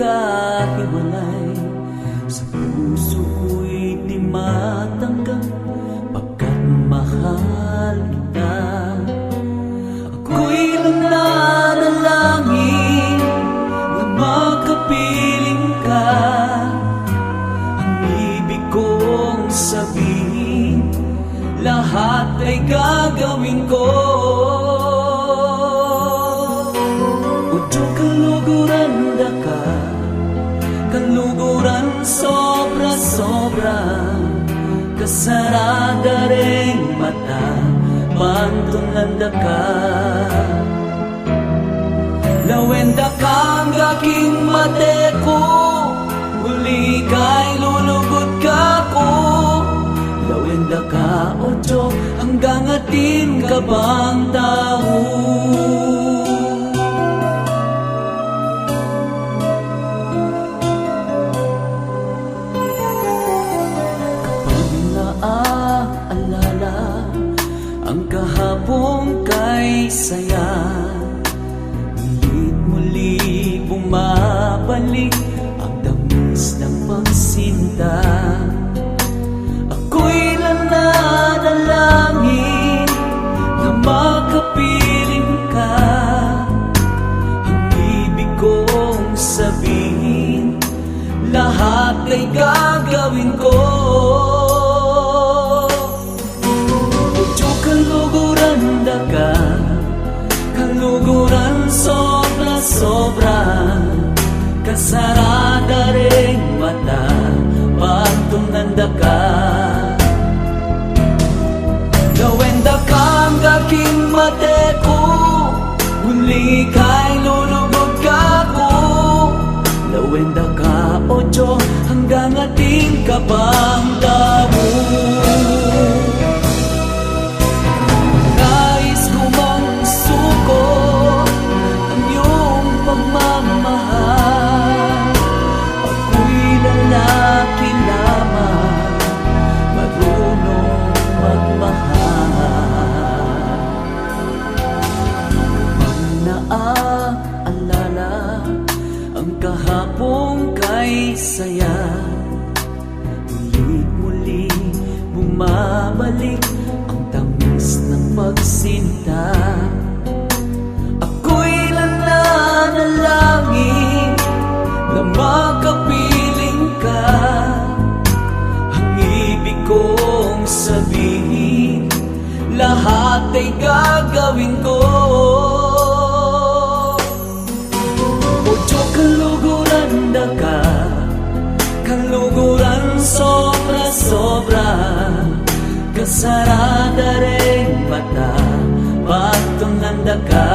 magkahiwalay. Sa puso ko'y di matanggap, pagkat mahal kita. Ako'y lang nanalangin na makapiling ka. Ang ibig kong sabihin, lahat ay gagawin ko. Udyo kaluguran da ka, kaluguran sobra-sobra. Kasarada ring mata, pantulanda ka. Lawenda kang aking mateko, huli kay lulugod ka ko. Lawenda ka o Diyo, hanggang atin ka bang tao? Kapag naaalala ang kahapon kay saya, muli bumabalik ang tamis ng pagsinta. Ako'y nananalangin na makapiling ka. Ang ibig kong sabihin, lahat ay gagawin ko. Udyo kaluguran da ka, kaluguran sobra-sobra. Kasarada ring mata, pantulanda ka. Lawenda kang aking mateko, huli kay lulugod ka ko. Lawenda ka o Diyo, hanggang ating ka bang tao? Nais ko mang suko ang iyong pagmamahal. Ako'y lalaki lamang, marunong magmahal. Kapag naaalala ang kahapon kay saya, muli bumabalik ang tamis ng pagsinta. Ako'y nananalangin na makapiling ka. Ang ibig kong sabihin, lahat ay gagawin ko. Udyo kaluguran da ka, kaluguran sobra-sobra. Kasarada ring mata, pantulanda ka.